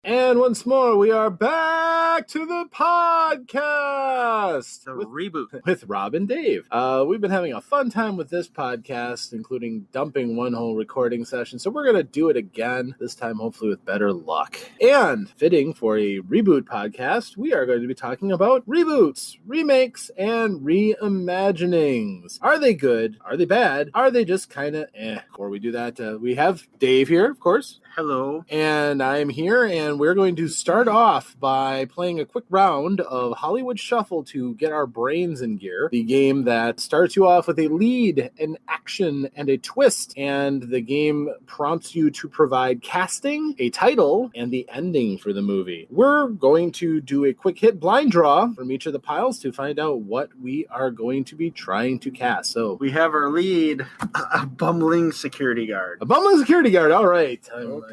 And once more, we are back to the podcast. The Reboot. With Rob and Dave. We've been having a fun time with this podcast, including dumping one whole recording session. So we're going to do it again, this time hopefully with better luck. And fitting for a reboot podcast, we are going to be talking about reboots, remakes, and reimaginings. Are they good? Are they bad? Are they just kind of Before we do that, we have Dave here, of course. Hello. And I'm here, and we're going to start off by playing a quick round of Holltywood Shuffle to get our brains in gear. The game that starts you off with a lead, an action, and a twist. And the game prompts you to provide casting, a title, and the ending for the movie. We're going to do a quick hit blind draw from each of the piles to find out what we are going to be trying to cast. So we have our lead, a bumbling security guard. A bumbling security guard, all right. Okay.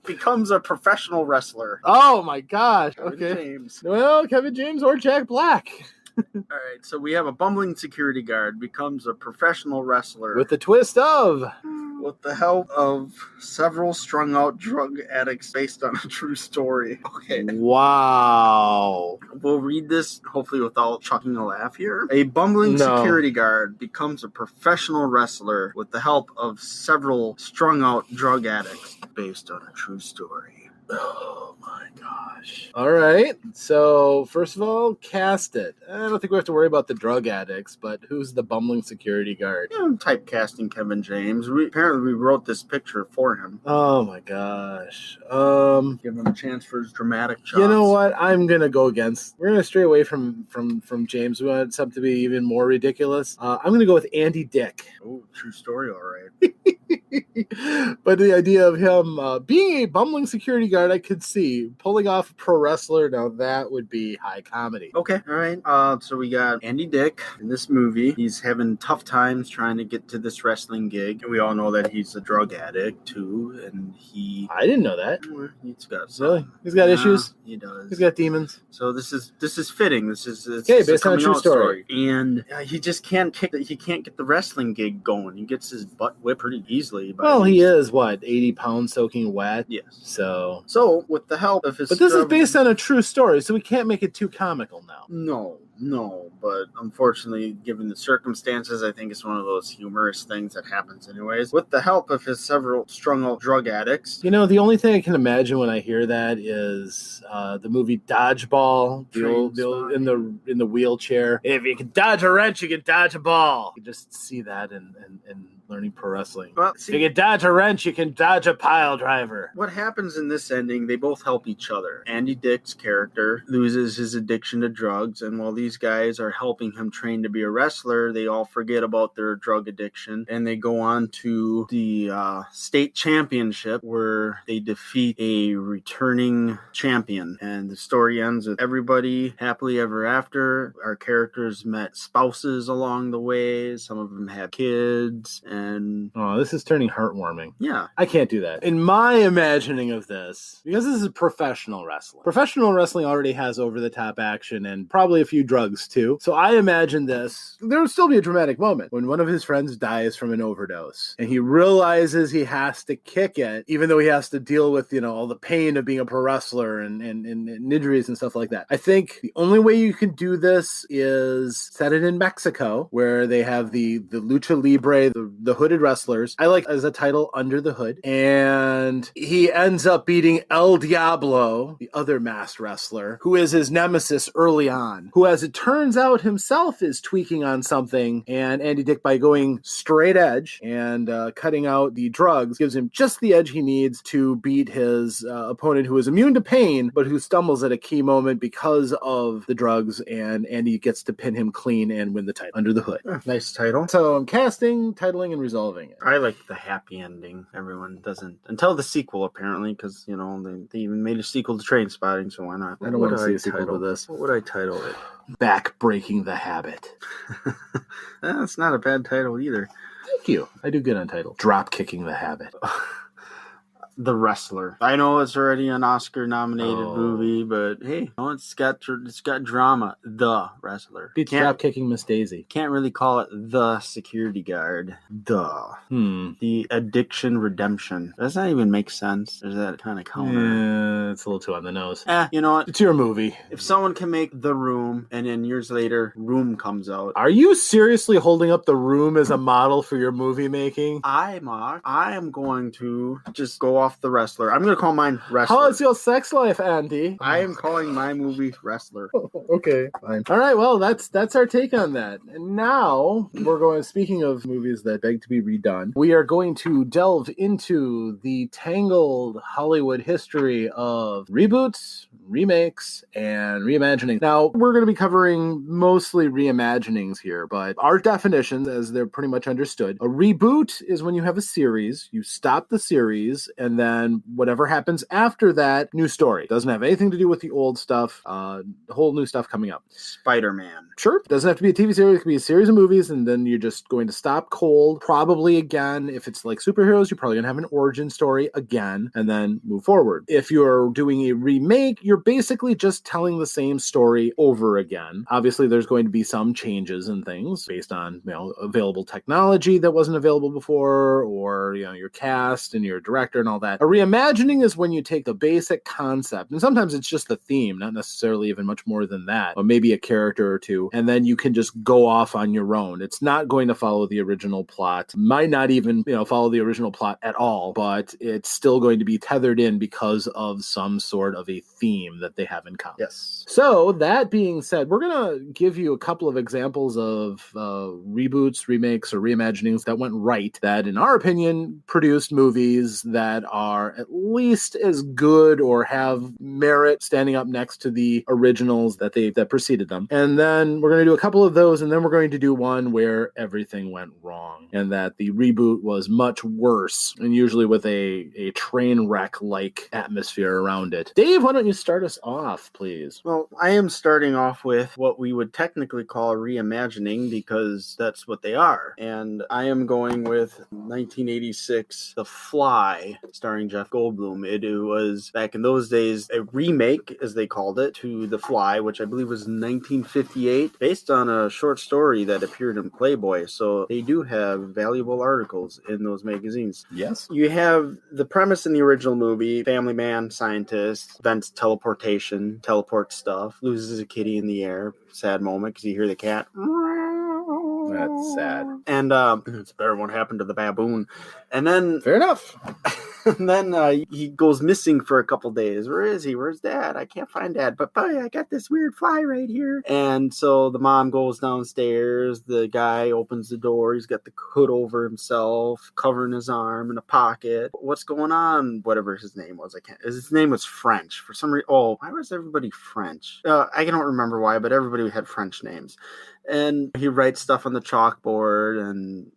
Becomes a professional wrestler. Oh my gosh. Kevin Okay. James. Well, Kevin James or Jack Black. All right, so we have a bumbling security guard becomes a professional wrestler With the twist of... with the help of several strung out drug addicts based on a true story. Okay. Wow. We'll read this hopefully without chucking a laugh here. A bumbling security guard becomes a professional wrestler with the help of several strung out drug addicts based on a true story. Oh my gosh. All right. So, first of all, cast it. I don't think we have to worry about the drug addicts, but who's the bumbling security guard? Yeah, I'm typecasting Kevin James. Apparently we wrote this picture for him. Oh my gosh. Give him a chance for his dramatic chops. You know what? I'm gonna go against. We're gonna stray away from James. We want something to be even more ridiculous. I'm gonna go with Andy Dick. Oh, true story, all right. But the idea of him being a bumbling security guard, I could see pulling off a pro wrestler. Now that would be high comedy. Okay, all right. So we got Andy Dick in this movie. He's having tough times trying to get to this wrestling gig. We all know that he's a drug addict too, and I didn't know that. He's got Really? He's got issues. He does. He's got demons. So this is fitting. It's based on a true story. And he just can't get the wrestling gig going. He gets his butt whipped pretty easily. Well, he is 80 pounds soaking wet. Yes. So with the help of his, but this is based on a true story, so we can't make it too comical now. No, but unfortunately, given the circumstances, I think it's one of those humorous things that happens anyways. With the help of his several strung-out drug addicts. You know, the only thing I can imagine when I hear that is the movie Dodgeball, the old in the wheelchair. If you can dodge a wrench, you can dodge a ball. You just see that in learning pro wrestling. Well, if you can dodge a wrench, you can dodge a pile driver. What happens in this ending, they both help each other. Andy Dick's character loses his addiction to drugs, and while these guys are helping him train to be a wrestler, they all forget about their drug addiction, and they go on to the state championship where they defeat a returning champion. And the story ends with everybody happily ever after. Our characters met spouses along the way. Some of them have kids. And this is turning heartwarming. Yeah. I can't do that. In my imagining of this, because this is professional wrestling. Professional wrestling already has over-the-top action and probably a few drugs too. So I imagine this. There would still be a dramatic moment when one of his friends dies from an overdose and he realizes he has to kick it, even though he has to deal with, all the pain of being a pro wrestler and injuries and stuff like that. I think the only way you can do this is set it in Mexico, where they have the lucha libre, the hooded wrestlers. I like as a title Under the Hood. And he ends up beating El Diablo, the other masked wrestler, who is his nemesis early on, who, as it turns out, himself is tweaking on something. And Andy Dick, by going straight edge and cutting out the drugs, gives him just the edge he needs to beat his opponent, who is immune to pain, but who stumbles at a key moment because of the drugs. And Andy gets to pin him clean and win the title. Under the Hood. Nice title. So I'm casting, titling, and resolving it. I like the happy ending. Everyone doesn't until the sequel, apparently, because they even made a sequel to Trainspotting, so why not? I don't want to see a sequel to this. What would I title it? Back Breaking the Habit. That's not a bad title either. Thank you. I do good on titles. Drop Kicking the Habit. The Wrestler. I know it's already an Oscar-nominated movie, but hey, it's got drama. The Wrestler. Beats drop kicking Miss Daisy. Can't really call it The Security Guard. The Addiction Redemption. Does that even make sense? Or is that kind of counter? Yeah, it's a little too on the nose. You know what? It's your movie. If someone can make The Room, and then years later, Room comes out. Are you seriously holding up The Room as a model for your movie making? I am going to just go off The Wrestler. I'm going to call mine Wrestler. How is your sex life, Andy? I am calling my movie Wrestler. Okay, fine. All right, well, that's our take on that. And now we're going, speaking of movies that beg to be redone, we are going to delve into the tangled Hollywood history of reboots, remakes, and reimagining. Now, we're going to be covering mostly reimaginings here, but our definitions, as they're pretty much understood, a reboot is when you have a series, you stop the series, and then whatever happens after that, new story. Doesn't have anything to do with the old stuff, whole new stuff coming up. Spider-Man. Sure, doesn't have to be a TV series, it could be a series of movies, and then you're just going to stop cold. Probably again, if it's like superheroes, you're probably going to have an origin story again, and then move forward. If you're doing a remake, you're basically just telling the same story over again. Obviously, there's going to be some changes and things based on, available technology that wasn't available before, or, your cast and your director and all that. A reimagining is when you take the basic concept, and sometimes it's just the theme, not necessarily even much more than that, or maybe a character or two, and then you can just go off on your own. It's not going to follow the original plot, might not even, follow the original plot at all, but it's still going to be tethered in because of some sort of a theme that they have in common. Yes. So that being said, we're going to give you a couple of examples of reboots, remakes, or reimaginings that went right, that in our opinion produced movies that are at least as good or have merit standing up next to the originals that preceded them. And then we're going to do a couple of those, and then we're going to do one where everything went wrong and that the reboot was much worse, and usually with a train wreck like atmosphere around it. Dave, why don't you start us off, please? Well, I am starting off with what we would technically call a reimagining, because that's what they are. And I am going with 1986, The Fly, starring Jeff Goldblum. It was, back in those days, a remake, as they called it, to The Fly, which I believe was 1958, based on a short story that appeared in Playboy. So they do have valuable articles in those magazines. Yes. You have the premise in the original movie: family man, scientist, invents teleportation, teleports stuff, loses a kitty in the air. Sad moment because you hear the cat. That's sad. And it's better what happened to the baboon. And then fair enough. And then he goes missing for a couple days. Where is he? Where's Dad? I can't find Dad. But boy, I got this weird fly right here. And so the mom goes downstairs. The guy opens the door. He's got the hood over himself, covering his arm in a pocket. What's going on? Whatever his name was. His name was French. For some reason. Oh, why was everybody French? I don't remember why, but everybody had French names. And he writes stuff on the chalkboard, and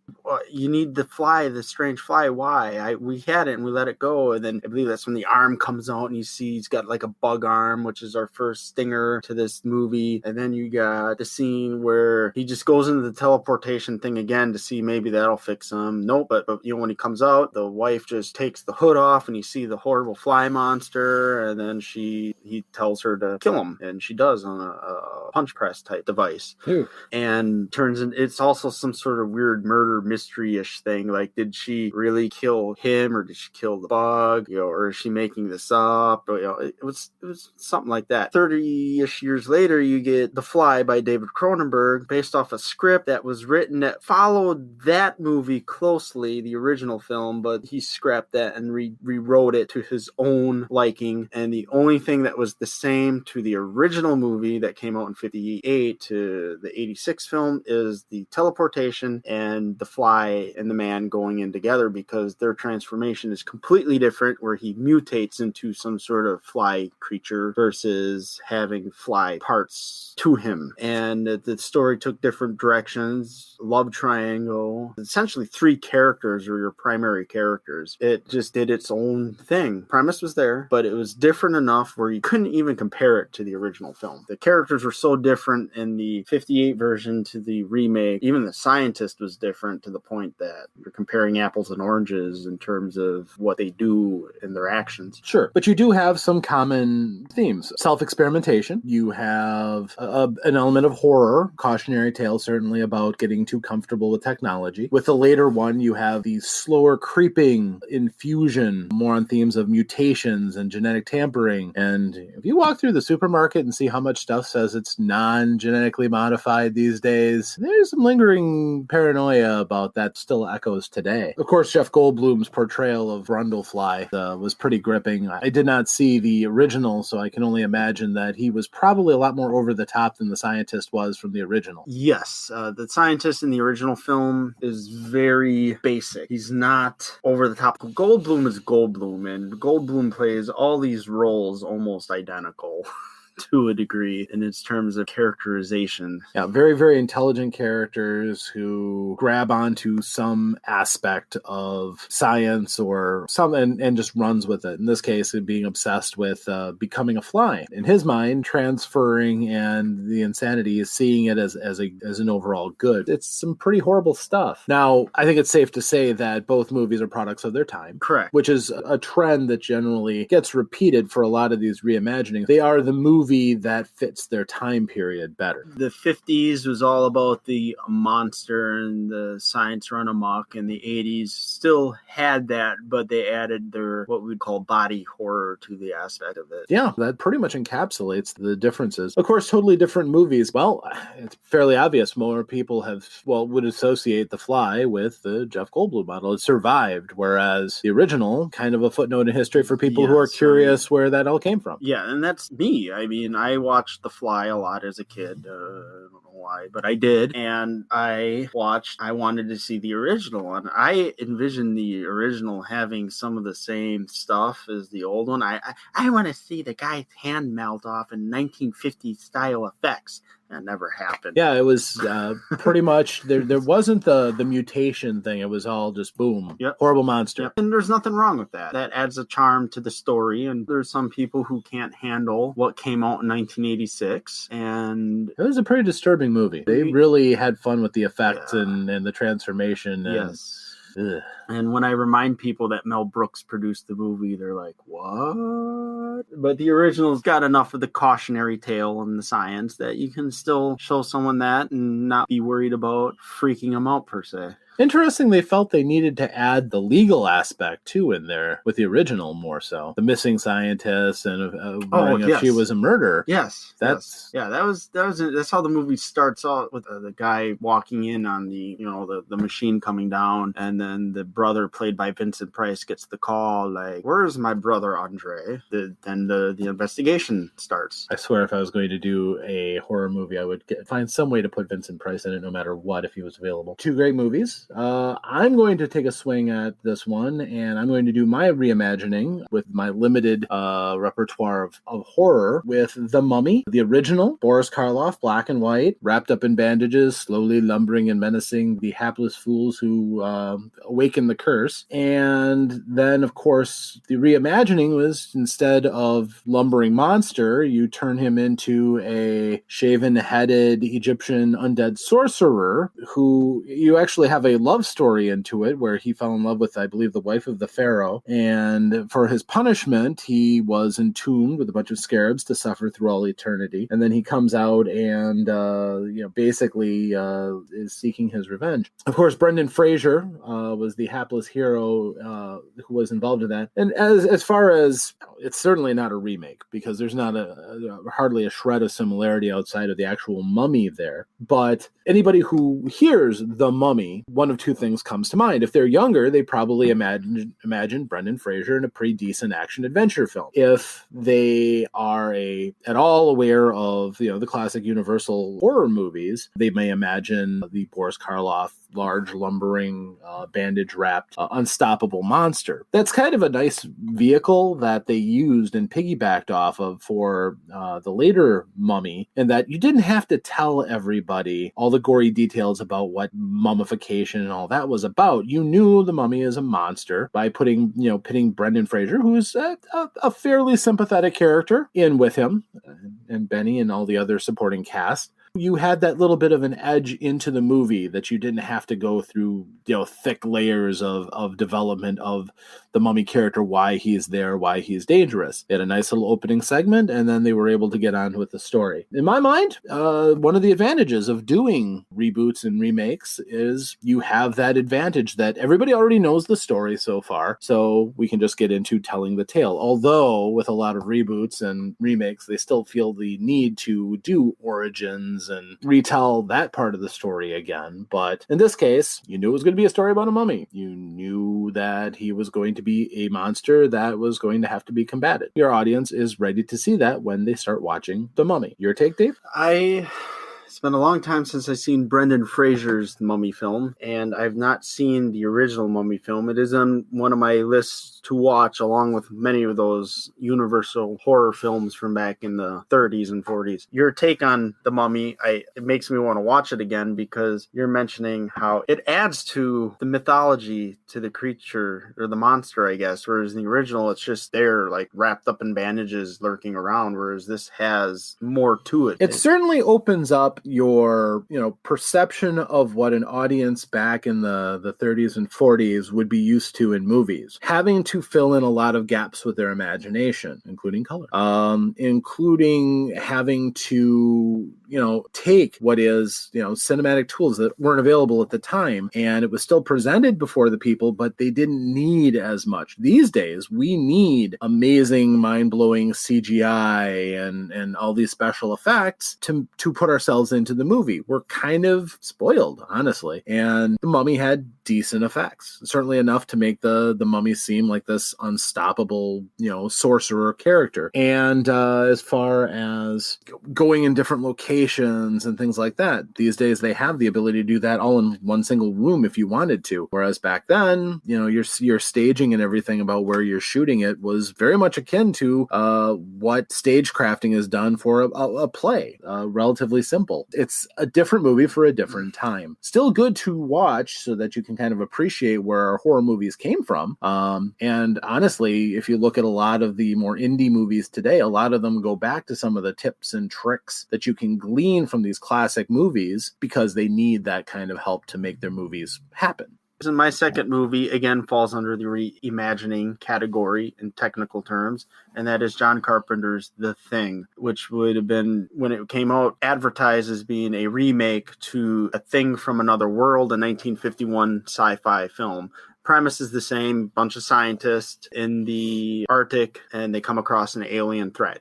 you need the fly, the strange fly. Why? We had it and we let it go. And then I believe that's when the arm comes out and you see he's got like a bug arm, which is our first stinger to this movie. And then you got the scene where he just goes into the teleportation thing again to see maybe that'll fix him. Nope. But when he comes out, the wife just takes the hood off and you see the horrible fly monster. And then he tells her to kill him. And she does on a punch press type device. Ew. And it's also some sort of weird murder mystery-ish thing. Like, did she really kill him, or did she kill the bug? Or is she making this up? It was something like that. 30-ish years later, you get The Fly by David Cronenberg, based off a script that was written that followed that movie closely, the original film, but he scrapped that and rewrote it to his own liking. And the only thing that was the same to the original movie that came out in 58 to the 86 film is the teleportation and the fly and the man going in together, because their transformation is completely different, where he mutates into some sort of fly creature versus having fly parts to him. And the story took different directions. Love triangle. Essentially 3 characters are your primary characters. It just did its own thing. Premise was there, but it was different enough where you couldn't even compare it to the original film. The characters were so different in the 58 version to the remake, even the scientist was different to the point that you're comparing apples and oranges in terms of what they do in their actions. Sure, but you do have some common themes. Self-experimentation. You have an element of horror, cautionary tale certainly about getting too comfortable with technology. With the later one, you have the slower creeping infusion, more on themes of mutations and genetic tampering. And if you walk through the supermarket and see how much stuff says it's non-genetically modified these days, there's some lingering paranoia about that still echoes today. Of course, Jeff Goldblum's portrayal of Brundlefly was pretty gripping. I did not see the original, so I can only imagine that he was probably a lot more over the top than the scientist was from the original. Yes, the scientist in the original film is very basic. He's not over the top. Goldblum is Goldblum, and Goldblum plays all these roles almost identical. To a degree in its terms of characterization. Yeah, very, very intelligent characters who grab onto some aspect of science or some and just runs with it. In this case, being obsessed with becoming a fly. In his mind, transferring and the insanity is seeing it as an overall good. It's some pretty horrible stuff. Now, I think it's safe to say that both movies are products of their time. Correct. Which is a trend that generally gets repeated for a lot of these reimaginings. They are the movie that fits their time period better. The 50s was all about the monster and the science run amok, and the 80s still had that, but they added their what we'd call body horror to the aspect of it. Yeah, that pretty much encapsulates the differences. Of course, totally different movies. Well, it's fairly obvious more people would associate The Fly with the Jeff Goldblum model. It survived, whereas the original, kind of a footnote in history for people who are curious where that all came from. Yeah, and that's me. I mean, I watched The Fly a lot as a kid. I don't know why, but I did. And I wanted to see the original. And I envisioned the original having some of the same stuff as the old one. I want to see the guy's hand melt off in 1950s style effects. That never happened. Yeah, it was pretty much, there wasn't the mutation thing. It was all just boom. Yep. Horrible monster. Yep. And there's nothing wrong with that. That adds a charm to the story. And there's some people who can't handle what came out in 1986. And it was a pretty disturbing movie. They really had fun with the effects and the transformation. And, yes. Ugh. And when I remind people that Mel Brooks produced the movie, they're like, what? But the original's got enough of the cautionary tale and the science that you can still show someone that and not be worried about freaking them out, per se. Interesting, they felt they needed to add the legal aspect, too, in there, with the original more so. The missing scientist and wondering if she was a murderer. Yes. That's how the movie starts out, with the guy walking in on the machine coming down, and then the brother, played by Vincent Price, gets the call, like, where's my brother, Andre? Then the investigation starts. I swear if I was going to do a horror movie, I would find some way to put Vincent Price in it, no matter what, if he was available. Two great movies. I'm going to take a swing at this one, and I'm going to do my reimagining with my limited repertoire of horror with The Mummy, the original, Boris Karloff, black and white, wrapped up in bandages, slowly lumbering and menacing the hapless fools who awaken the curse. And then, of course, the reimagining was, instead of lumbering monster, you turn him into a shaven-headed Egyptian undead sorcerer who you actually have a love story into it, where he fell in love with, I believe, the wife of the pharaoh, and for his punishment he was entombed with a bunch of scarabs to suffer through all eternity, and then he comes out and basically is seeking his revenge. Of course, Brendan Fraser was the hapless hero who was involved in that, and as far as, it's certainly not a remake, because there's not hardly a shred of similarity outside of the actual mummy there, but anybody who hears The Mummy, one of two things comes to mind. If they're younger, they probably imagine Brendan Fraser in a pretty decent action-adventure film. If they are at all aware of the classic Universal horror movies, they may imagine the Boris Karloff large, lumbering, bandage-wrapped, unstoppable monster. That's kind of a nice vehicle that they used and piggybacked off of for the later Mummy, in that you didn't have to tell everybody all the gory details about what mummification and all that was about. You knew the Mummy is a monster by pitting Brendan Fraser, who's a fairly sympathetic character, in with him, and Benny and all the other supporting cast. You had that little bit of an edge into the movie that you didn't have to go through, thick layers of development of the Mummy character, why he's there, why he's dangerous. They had a nice little opening segment, and then they were able to get on with the story. In my mind, one of the advantages of doing reboots and remakes is you have that advantage that everybody already knows the story so far, so we can just get into telling the tale. Although, with a lot of reboots and remakes, they still feel the need to do origins and retell that part of the story again. But in this case, you knew it was going to be a story about a mummy. You knew that he was going to be a monster that was going to have to be combated. Your audience is ready to see that when they start watching The Mummy. Your take, Dave? It's been a long time since I've seen Brendan Fraser's Mummy film, and I've not seen the original Mummy film. It is on one of my lists to watch, along with many of those Universal horror films from back in the 30s and 40s. Your take on The Mummy, it makes me want to watch it again, because you're mentioning how it adds to the mythology, to the creature, or the monster, I guess, whereas in the original, it's just there, like, wrapped up in bandages, lurking around, whereas this has more to it. It certainly opens up your perception of what an audience back in the 30s and 40s would be used to in movies, having to fill in a lot of gaps with their imagination, including color, including having to take what is cinematic tools that weren't available at the time, and it was still presented before the people, but they didn't need as much. These days we need amazing, mind-blowing CGI and all these special effects to put ourselves into the movie. We're kind of spoiled, honestly. And The Mummy had decent effects, certainly enough to make the Mummy seem like this unstoppable, sorcerer character. And as far as going in different locations and things like that, these days they have the ability to do that all in one single room if you wanted to. Whereas back then, your staging and everything about where you're shooting it was very much akin to what stage crafting is done for a play. Relatively simple. It's a different movie for a different time. Still good to watch so that you can kind of appreciate where our horror movies came from. And honestly, if you look at a lot of the more indie movies today, a lot of them go back to some of the tips and tricks that you can glean from these classic movies because they need that kind of help to make their movies happen. And my second movie, again, falls under the reimagining category in technical terms, and that is John Carpenter's The Thing, which would have been, when it came out, advertised as being a remake to A Thing from Another World, a 1951 sci-fi film. Premise is the same, bunch of scientists in the Arctic, and they come across an alien threat.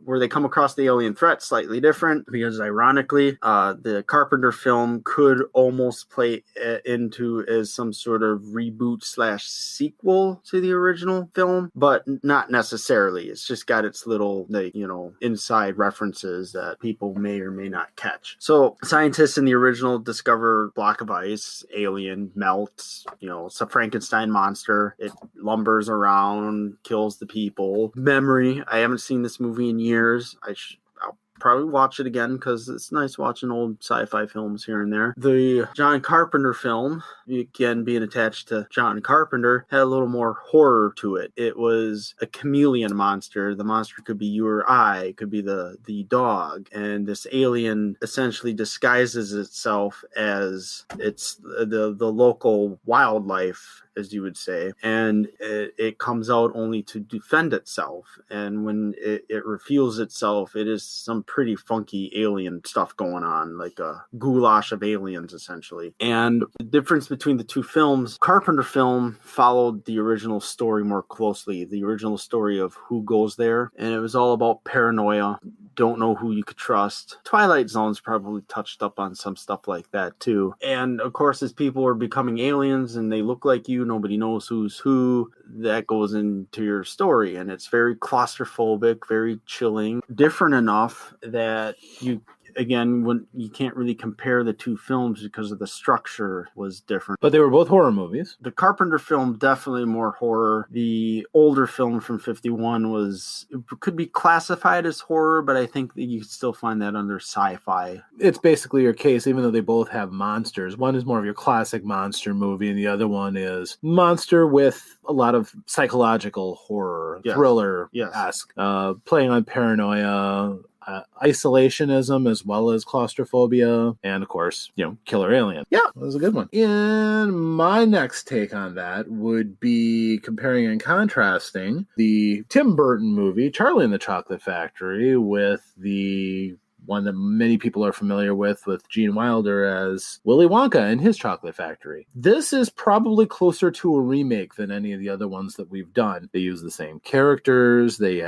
Where they come across the alien threat, slightly different, because ironically, the Carpenter film could almost play into as some sort of reboot / sequel to the original film, but not necessarily. It's just got its little, inside references that people may or may not catch. So scientists in the original discover block of ice, alien melts, it's a Frankenstein monster. It lumbers around, kills the people. Memory. I haven't seen this movie in years. I'll probably watch it again because it's nice watching old sci-fi films here and there. The John Carpenter film, again being attached to John Carpenter, had a little more horror to it. It was a chameleon monster. The monster could be you or I, it could be the dog, and this alien essentially disguises itself as it's the local wildlife, as you would say, and it comes out only to defend itself. And when it reveals itself, it is some pretty funky alien stuff going on, like a goulash of aliens, essentially. And the difference between the two films, Carpenter film followed the original story more closely, the original story of who goes there, and it was all about paranoia. Don't know who you could trust. Twilight Zone's probably touched up on some stuff like that too. And of course, as people are becoming aliens and they look like you, nobody knows who's who, that goes into your story. And it's very claustrophobic, very chilling, different enough that when you can't really compare the two films because of the structure was different. But they were both horror movies. The Carpenter film, definitely more horror. The older film from 51 could be classified as horror, but I think that you could still find that under sci-fi. It's basically your case, even though they both have monsters. One is more of your classic monster movie, and the other one is monster with a lot of psychological horror, thriller-esque, playing on paranoia, isolationism as well as claustrophobia, and of course, killer alien. Yeah, that was a good one. And my next take on that would be comparing and contrasting the Tim Burton movie, Charlie and the Chocolate Factory, with the one that many people are familiar with Gene Wilder as Willy Wonka and his Chocolate Factory. This is probably closer to a remake than any of the other ones that we've done. They use the same characters, they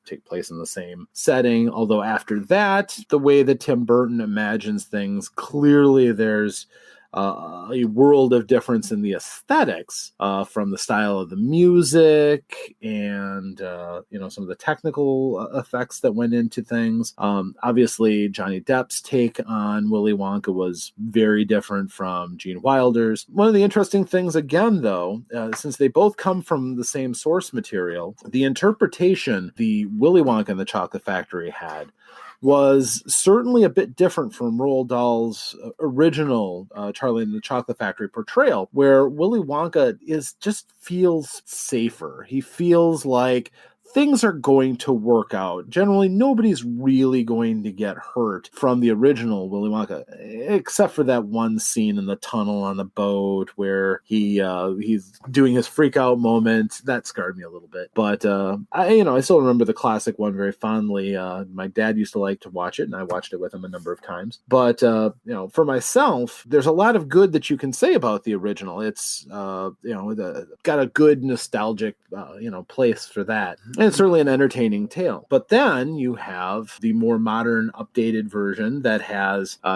take place in the same setting, although after that, the way that Tim Burton imagines things, clearly there's a world of difference in the aesthetics, from the style of the music and some of the technical effects that went into things. Obviously, Johnny Depp's take on Willy Wonka was very different from Gene Wilder's. One of the interesting things, again, though, since they both come from the same source material, the interpretation the Willy Wonka and the Chocolate Factory had was certainly a bit different from Roald Dahl's original Charlie and the Chocolate Factory portrayal, where Willy Wonka just feels safer. He feels like things are going to work out. Generally, nobody's really going to get hurt from the original Willy Wonka, except for that one scene in the tunnel on the boat where he's doing his freak out moment. That scarred me a little bit. But I still remember the classic one very fondly. My dad used to like to watch it, and I watched it with him a number of times. But for myself, there's a lot of good that you can say about the original. It's got a good nostalgic place for that. And it's certainly an entertaining tale. But then you have the more modern, updated version that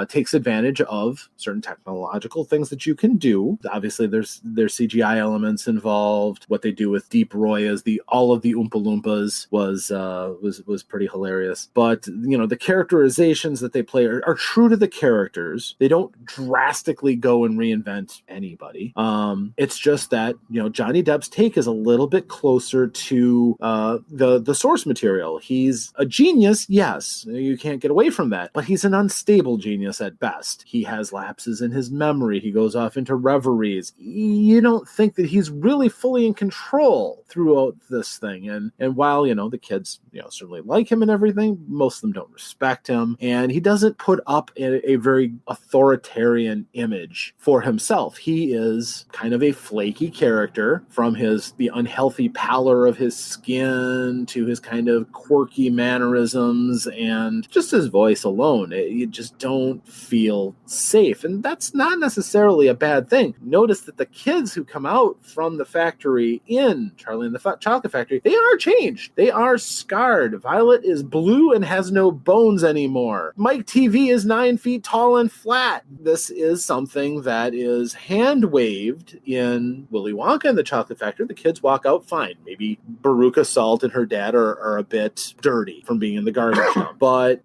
takes advantage of certain technological things that you can do. Obviously, there's CGI elements involved. What they do with Deep Roy as all of the Oompa Loompas was pretty hilarious. But the characterizations that they play are true to the characters. They don't drastically go and reinvent anybody. It's just that Johnny Depp's take is a little bit closer to the source material. He's a genius, yes, you can't get away from that, but he's an unstable genius at best. He has lapses in his memory. He goes off into reveries. You don't think that he's really fully in control throughout this thing. And while, the kids, certainly like him and everything, most of them don't respect him. And he doesn't put up a very authoritarian image for himself. He is kind of a flaky character, from the unhealthy pallor of his skin to his kind of quirky mannerisms and just his voice alone. You just don't feel safe. And that's not necessarily a bad thing. Notice that the kids who come out from the factory in Charlie and the Chocolate Factory, they are changed. They are scarred. Violet is blue and has no bones anymore. Mike TV is 9 feet tall and flat. This is something that is hand-waved in Willy Wonka and the Chocolate Factory. The kids walk out fine. Maybe Baruka Salt and her dad are a bit dirty from being in the garbage dump. But,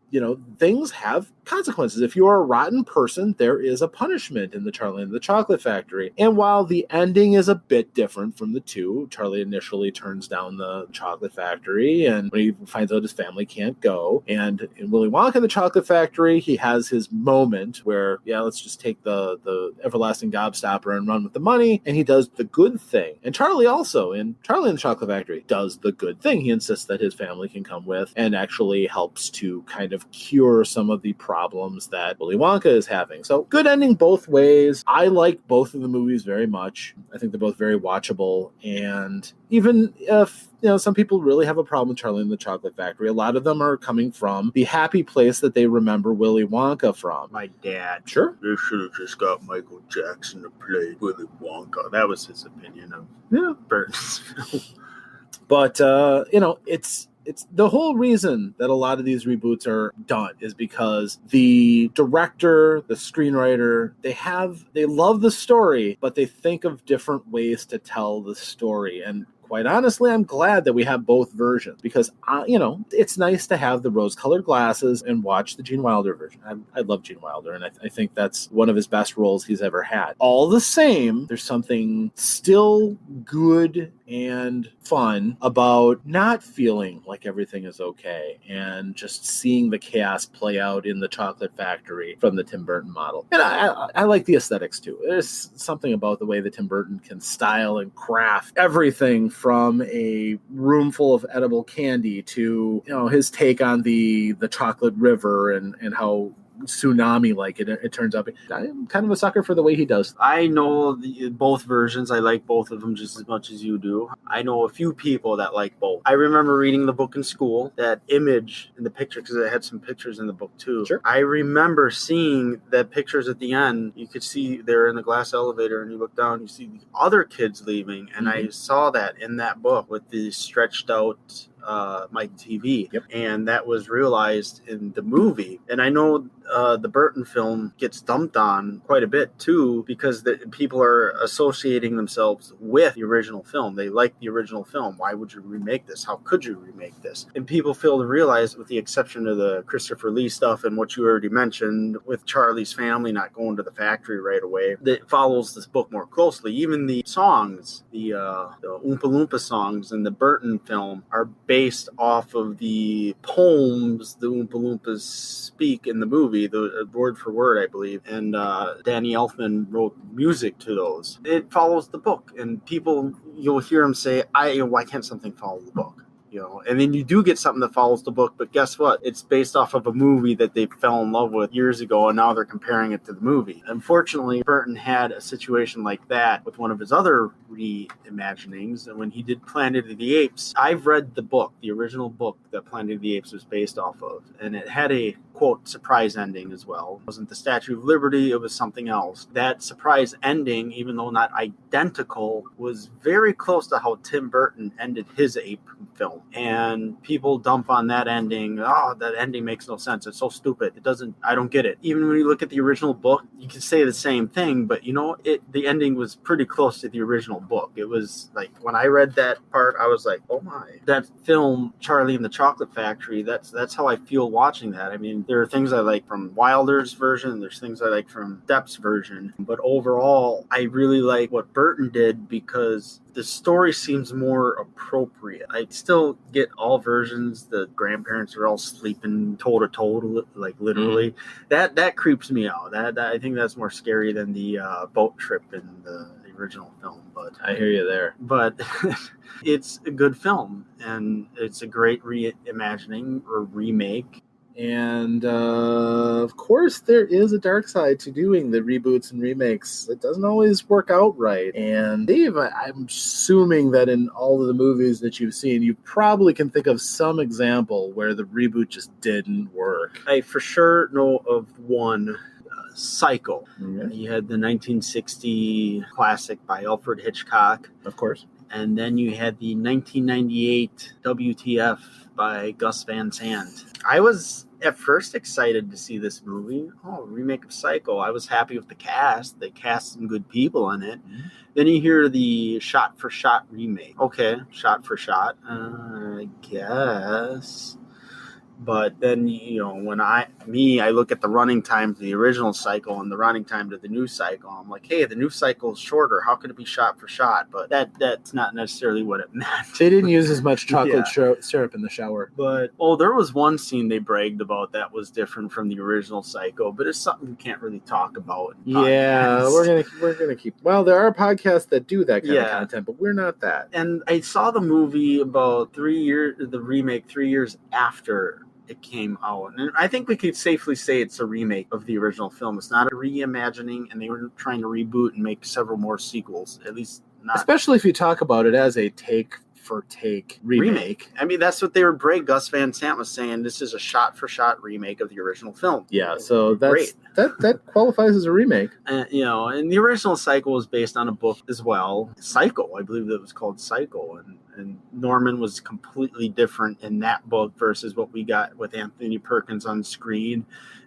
things have consequences. If you're a rotten person, there is a punishment in the Charlie and the Chocolate Factory. And while the ending is a bit different from the two, Charlie initially turns down the Chocolate Factory, and when he finds out his family can't go. And in Willy Wonka and the Chocolate Factory, he has his moment where, let's just take the everlasting gobstopper and run with the money. And he does the good thing. And Charlie also, in Charlie and the Chocolate Factory, does the good thing. He insists that his family can come with and actually helps to kind of cure some of the problems that Willy Wonka is having. So good ending both ways. I like both of the movies very much. I think they're both very watchable. And even if some people really have a problem with Charlie and the Chocolate Factory, a lot of them are coming from the happy place that they remember Willy Wonka from. My dad. Sure. They should have just got Michael Jackson to play Willy Wonka. That was his opinion of Burton's film. But, it's the whole reason that a lot of these reboots are done is because the director, the screenwriter, they love the story, but they think of different ways to tell the story. And quite honestly, I'm glad that we have both versions because, it's nice to have the rose-colored glasses and watch the Gene Wilder version. I love Gene Wilder, and I think that's one of his best roles he's ever had. All the same, there's something still good and fun about not feeling like everything is okay and just seeing the chaos play out in the Chocolate Factory from the Tim Burton model. And I like the aesthetics too. There's something about the way that Tim Burton can style and craft everything from a room full of edible candy to, his take on the chocolate river and how tsunami like it turns out. I'm kind of a sucker for the way he does. I know both versions. I like both of them just as much as you do. I know a few people that like both. I remember reading the book in school, that image in the picture, because it had some pictures in the book too. Sure. I remember seeing that pictures at the end. You could see they're in the glass elevator, and you look down, you see the other kids leaving, and I saw that in that book with the stretched out Mike TV. Yep. And that was realized in the movie. And I know the Burton film gets dumped on quite a bit too, because people are associating themselves with the original film. They like the original film. Why would you remake this? How could you remake this? And people fail to realize, with the exception of the Christopher Lee stuff and what you already mentioned with Charlie's family not going to the factory right away, that follows this book more closely. Even the songs, the Oompa Loompa songs in the Burton film are based off of the poems the Oompa Loompas speak in the movie, the word for word, I believe. And Danny Elfman wrote music to those. It follows the book, and people, you'll hear them say, why can't something follow the book? And then you do get something that follows the book, but guess what? It's based off of a movie that they fell in love with years ago, and now they're comparing it to the movie. Unfortunately, Burton had a situation like that with one of his other reimaginings, and when he did Planet of the Apes. I've read the book, the original book that Planet of the Apes was based off of, and it had a, quote, surprise ending as well. It wasn't the Statue of Liberty, it was something else. That surprise ending, even though not identical, was very close to how Tim Burton ended his ape film. And people dump on that ending. That ending makes no sense. It's so stupid. I don't get it. Even when you look at the original book, you can say the same thing, but the ending was pretty close to the original book. It was like, when I read that part, I was like, oh my. That film, Charlie and the Chocolate Factory, that's how I feel watching that. I mean, there are things I like from Wilder's version, there's things I like from Depp's version, but overall, I really like what Burton did because the story seems more appropriate. I still get all versions. The grandparents are all sleeping toe to toe, like literally. That creeps me out. That I think that's more scary than the boat trip in the original film. But I hear you there. But it's a good film, and it's a great reimagining or remake. And of course, there is a dark side to doing the reboots and remakes. It doesn't always work out right. And Dave, I'm assuming that in all of the movies that you've seen, you probably can think of some example where the reboot just didn't work. I for sure know of one. Psycho. Okay. You had the 1960 classic by Alfred Hitchcock. Of course. And then you had the 1998 WTF by Gus Van Sant. I was at first excited to see this movie. Remake of Psycho. I was happy with the cast. They cast some good people in it. Mm-hmm. Then you hear the shot-for-shot remake. Okay, shot-for-shot. I guess. But then, when I look at the running time to the original Psycho and the running time to the new Psycho, I'm like, hey, the new Psycho is shorter. How could it be shot for shot? But that's not necessarily what it meant. They didn't use as much chocolate syrup in the shower. But, there was one scene they bragged about that was different from the original Psycho, but it's something we can't really talk about. Yeah, we're gonna keep. Well, there are podcasts that do that kind of content, but we're not that. And I saw the movie about the remake 3 years after it came out, and I think we could safely say it's a remake of the original film. It's not a reimagining, and they were trying to reboot and make several more sequels, at least not. Especially if you talk about it as a take-for-take remake. I mean, that's what they were bragging. Gus Van Sant was saying this is a shot-for-shot remake of the original film. Yeah, so that qualifies as a remake. And the original Psycho was based on a book as well. Psycho, I believe that was called Psycho, and Norman was completely different in that book versus what we got with Anthony Perkins on screen.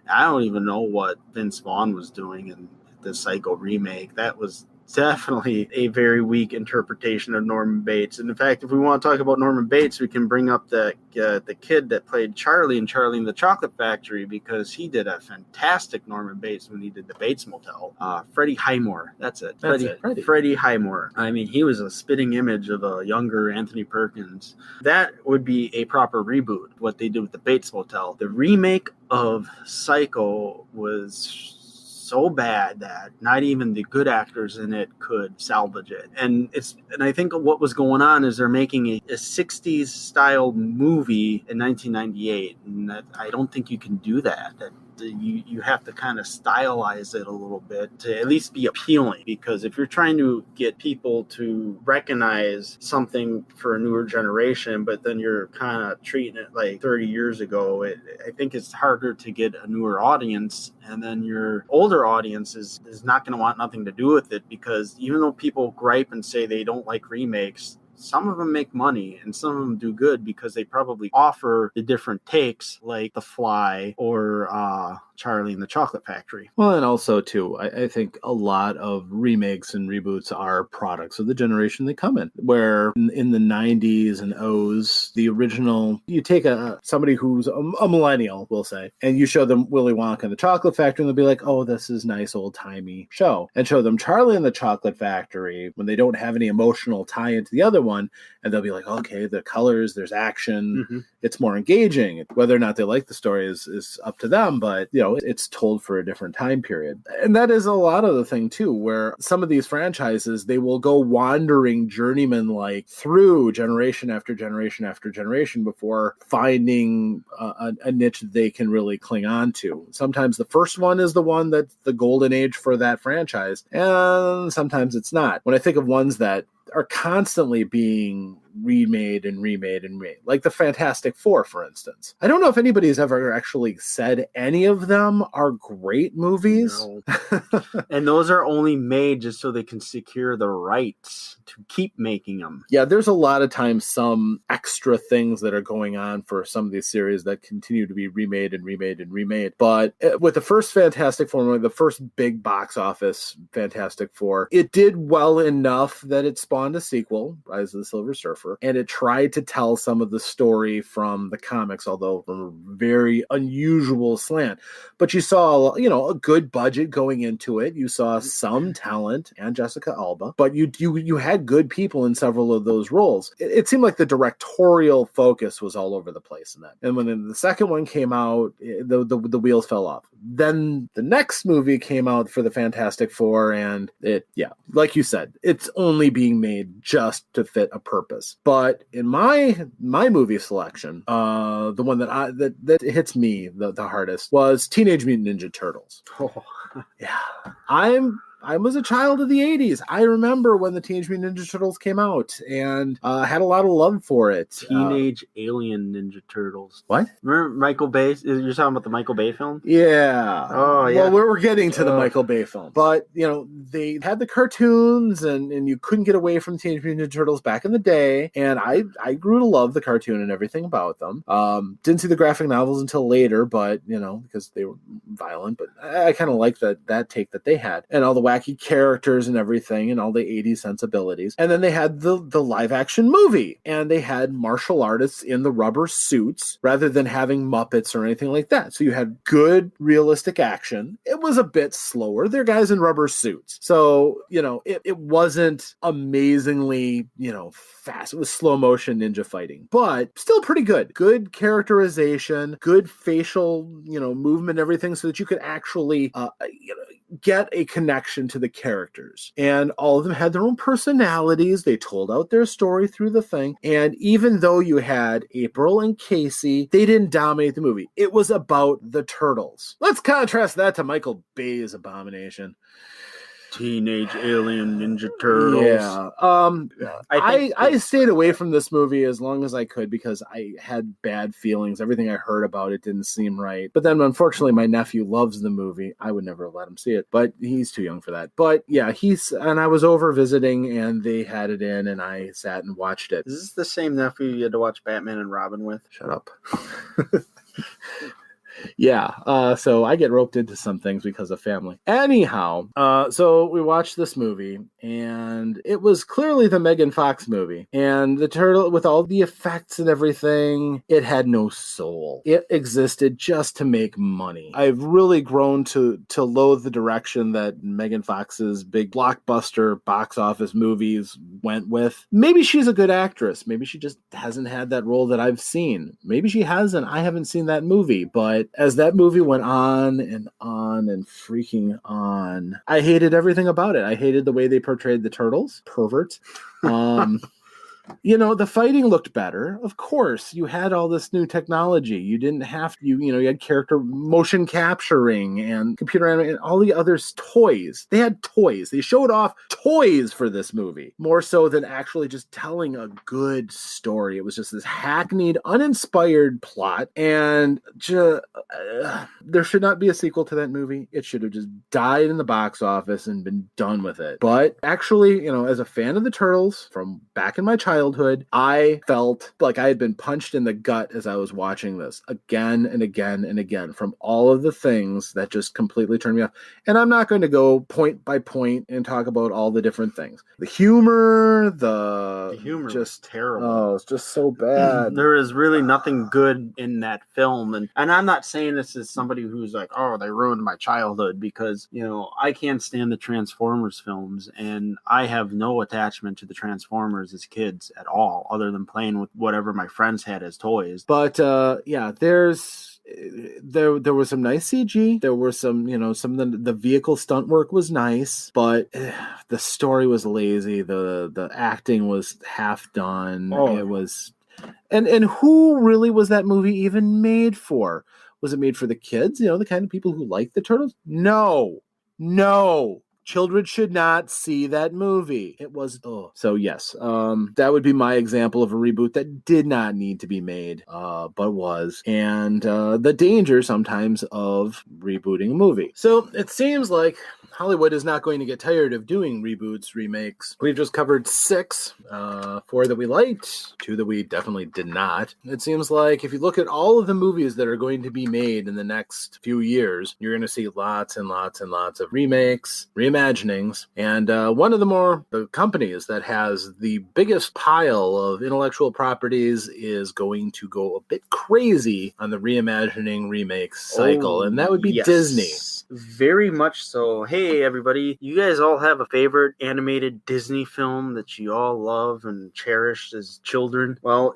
I don't even know what Vince Vaughn was doing in the Psycho remake. That was definitely a very weak interpretation of Norman Bates. And in fact, if we want to talk about Norman Bates, we can bring up the kid that played Charlie in Charlie and the Chocolate Factory, because he did a fantastic Norman Bates when he did the Bates Motel. Freddie Highmore. That's it. Freddie Highmore. I mean, he was a spitting image of a younger Anthony Perkins. That would be a proper reboot, what they did with the Bates Motel. The remake of Psycho was so bad that not even the good actors in it could salvage it. And I think what was going on is they're making a 60s style movie in 1998, and I don't think you can do that. You have to kind of stylize it a little bit to at least be appealing, because if you're trying to get people to recognize something for a newer generation, but then you're kind of treating it like 30 years ago, I think it's harder to get a newer audience, and then your older audience is not going to want nothing to do with it, because even though people gripe and say they don't like remakes, some of them make money and some of them do good because they probably offer the different takes, like The Fly or Charlie and the Chocolate Factory. Well, and also, too, I think a lot of remakes and reboots are products of the generation they come in, where in the 90s and O's, the original, you take somebody who's a millennial, we'll say, and you show them Willy Wonka and the Chocolate Factory, and they'll be like, oh, this is nice old-timey show. And show them Charlie and the Chocolate Factory when they don't have any emotional tie into the other one, and they'll be like, okay, the colors, there's action, it's more engaging. Whether or not they like the story is up to them, but, it's told for a different time period. And that is a lot of the thing, too, where some of these franchises, they will go wandering journeyman-like through generation after generation after generation before finding a niche that they can really cling on to. Sometimes the first one is the one that's the golden age for that franchise, and sometimes it's not. When I think of ones that are constantly being remade and remade and remade, like the Fantastic Four, for instance. I don't know if anybody has ever actually said any of them are great movies. No. And those are only made just so they can secure the rights to keep making them. Yeah, there's a lot of times some extra things that are going on for some of these series that continue to be remade and remade and remade. But with the first Fantastic Four, the first big box office Fantastic Four, it did well enough that it spawned a sequel, Rise of the Silver Surfer, and it tried to tell some of the story from the comics, although from a very unusual slant. But you saw, a good budget going into it. You saw some talent and Jessica Alba, but you had good people in several of those roles. It seemed like the directorial focus was all over the place in that. And when the second one came out, the wheels fell off. Then the next movie came out for the Fantastic Four, and like you said, it's only being made just to fit a purpose. But in my movie selection, the one that hits me the hardest was Teenage Mutant Ninja Turtles. Oh. Yeah, I was a child of the 80s. I remember when the Teenage Mutant Ninja Turtles came out and had a lot of love for it. Teenage Alien Ninja Turtles. What? Remember Michael Bay? You're talking about the Michael Bay film? Yeah. Oh, yeah. Well, we're getting to the Michael Bay film. But, they had the cartoons and you couldn't get away from Teenage Mutant Ninja Turtles back in the day. And I grew to love the cartoon and everything about them. Didn't see the graphic novels until later, but, because they were violent. But I kind of liked that take that they had. And all the wacky characters and everything and all the 80s sensibilities. And then they had the live action movie, and they had martial artists in the rubber suits rather than having Muppets or anything like that. So you had good realistic action. It was a bit slower. They're guys in rubber suits. So, it wasn't amazingly, fast. It was slow motion ninja fighting, but still pretty good. Good characterization, good facial, movement, everything, so that you could actually, get a connection to the characters. And all of them had their own personalities. They told out their story through the thing. And even though you had April and Casey, they didn't dominate the movie. It was about the turtles. Let's contrast that to Michael Bay's Abomination. Teenage Alien Ninja Turtles. Yeah. I stayed away from this movie as long as I could because I had bad feelings. Everything I heard about it didn't seem right. But then, unfortunately, my nephew loves the movie. I would never let him see it, but he's too young for that. But yeah, and I was over visiting, and they had it in, and I sat and watched it. Is this the same nephew you had to watch Batman and Robin with? Shut up. Yeah, so I get roped into some things because of family. Anyhow, so we watched this movie, and it was clearly the Megan Fox movie. And the turtle, with all the effects and everything, it had no soul. It existed just to make money. I've really grown to loathe the direction that Megan Fox's big blockbuster box office movies went with. Maybe she's a good actress. Maybe she just hasn't had that role that I've seen. Maybe she hasn't. I haven't seen that movie, but But as that movie went on and freaking on, I hated everything about it. I hated the way they portrayed the turtles, perverts. The fighting looked better. Of course, you had all this new technology. You didn't have to, you had character motion capturing and computer animation and all the other toys. They had toys. They showed off toys for this movie more so than actually just telling a good story. It was just this hackneyed, uninspired plot, and there should not be a sequel to that movie. It should have just died in the box office and been done with it. But actually, as a fan of the Turtles from back in my childhood, I felt like I had been punched in the gut as I was watching this again and again and again from all of the things that just completely turned me off. And I'm not going to go point by point and talk about all the different things. The humor just terrible. Oh, it's just so bad. There is really nothing good in that film. And I'm not saying this as somebody who's like, oh, they ruined my childhood, because, I can't stand the Transformers films, and I have no attachment to the Transformers as kids at all, other than playing with whatever my friends had as toys. But there was some nice CG. There were some, some of the vehicle stunt work was nice, but the story was lazy. The acting was half done. Oh. It was, and who really was that movie even made for? Was it made for the kids? The kind of people who like the Turtles? No. Children should not see that movie. It was, So yes, that would be my example of a reboot that did not need to be made, but was. And the danger sometimes of rebooting a movie. So it seems like Hollywood is not going to get tired of doing reboots, remakes. We've just covered 6, 4 that we liked, 2 that we definitely did not. It seems like if you look at all of the movies that are going to be made in the next few years, you're going to see lots and lots and lots of remakes, reimaginings, and one of the companies that has the biggest pile of intellectual properties is going to go a bit crazy on the reimagining remakes cycle, and that would be Disney. Very much so. Hey, everybody, you guys all have a favorite animated Disney film that you all love and cherished as children? Well,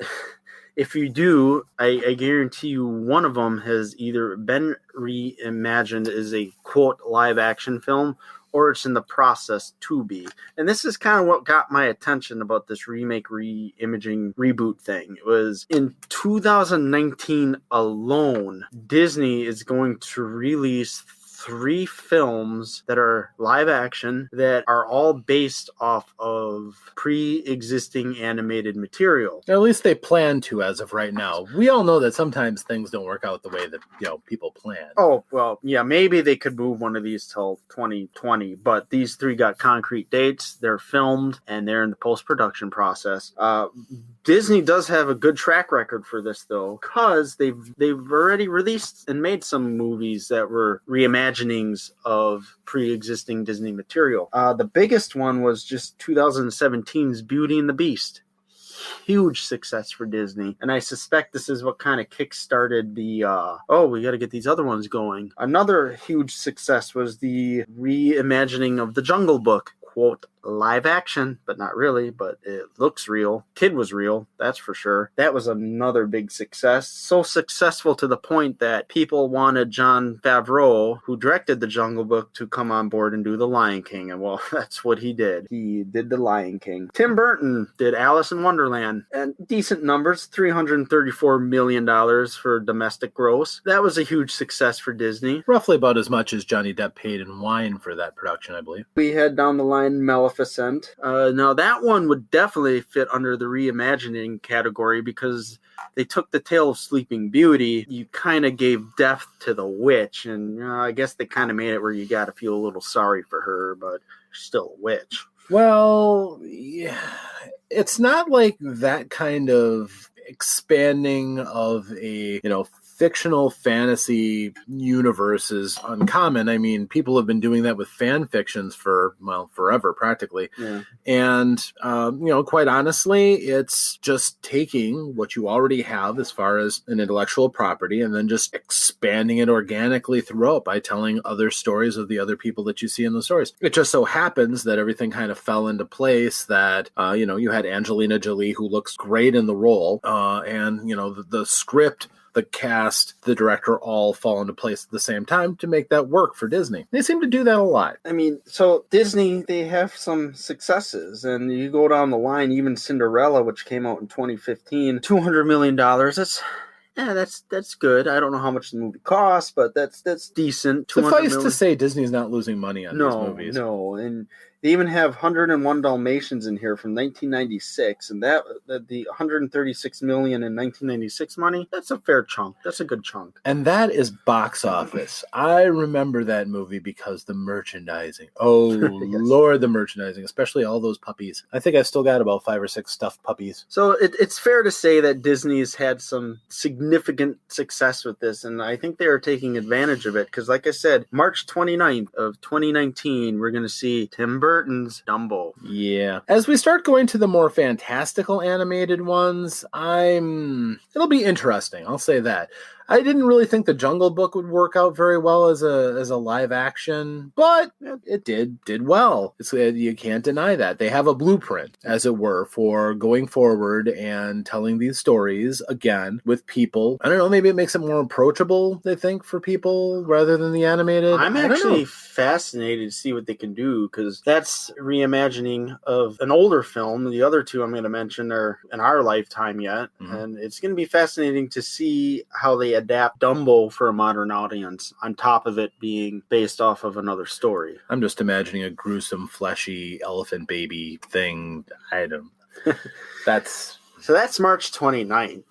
if you do, I guarantee you one of them has either been reimagined as a, quote, live action film, or it's in the process to be. And this is kind of what got my attention about this remake, re-imaging, reboot thing. It was in 2019 alone, Disney is going to release 3 films that are live action that are all based off of pre-existing animated material. At least they plan to as of right now. We all know that sometimes things don't work out the way that people plan. Oh, well, yeah, maybe they could move one of these till 2020, but these 3 got concrete dates. They're filmed and they're in the post-production process. Disney does have a good track record for this, though, because they've already released and made some movies that were reimaginings of pre-existing Disney material. The biggest one was just 2017's Beauty and the Beast. Huge success for Disney, and I suspect this is what kind of kick-started the we got to get these other ones going. Another huge success was the reimagining of The Jungle Book, quote, live action, but not really, but it looks real. Kid was real, that's for sure. That was another big success. So successful to the point that people wanted Jon Favreau, who directed The Jungle Book, to come on board and do The Lion King. And well, that's what he did. He did The Lion King. Tim Burton did Alice in Wonderland, and decent numbers, $334 million for domestic gross. That was a huge success for Disney. Roughly about as much as Johnny Depp paid in wine for that production, I believe. We had down the line Maleficent. Now that one would definitely fit under the reimagining category, because they took the tale of Sleeping Beauty, you kind of gave depth to the witch, and I guess they kind of made it where you got to feel a little sorry for her, but she's still a witch. Well, yeah, it's not like that kind of expanding of a, fictional fantasy universe is uncommon. I mean, people have been doing that with fan fictions for, forever, practically. Yeah. And, quite honestly, it's just taking what you already have as far as an intellectual property and then just expanding it organically throughout by telling other stories of the other people that you see in the stories. It just so happens that everything kind of fell into place that, you had Angelina Jolie, who looks great in the role, and, the script the cast, the director all fall into place at the same time to make that work for Disney. They seem to do that a lot. I mean, so Disney, they have some successes, and you go down the line, even Cinderella, which came out in 2015, $200 million. That's good. I don't know how much the movie costs, but that's decent. Suffice to say, Disney's not losing money on these movies. No, and they even have 101 Dalmatians in here from 1996, and the 136 million in 1996 money, that's a fair chunk. That's a good chunk. And that is box office. I remember that movie because the merchandising. Oh, yes. Lord, the merchandising, especially all those puppies. I think I've still got about 5 or 6 stuffed puppies. So it's fair to say that Disney's had some significant success with this, and I think they are taking advantage of it, because like I said, March 29th of 2019, we're going to see Tim Burton's Dumbo. Yeah. As we start going to the more fantastical animated ones, it'll be interesting. I'll say that. I didn't really think the Jungle Book would work out very well as a live action, but it did well. You can't deny that. They have a blueprint, as it were, for going forward and telling these stories again with people. I don't know, maybe it makes it more approachable, they think, for people rather than the animated. I'm actually fascinated to see what they can do, because that's reimagining of an older film. The other two I'm going to mention are in our lifetime yet, and it's going to be fascinating to see how they adapt Dumbo for a modern audience, on top of it being based off of another story. I'm just imagining a gruesome, fleshy elephant baby thing. I don't. So that's March 29th.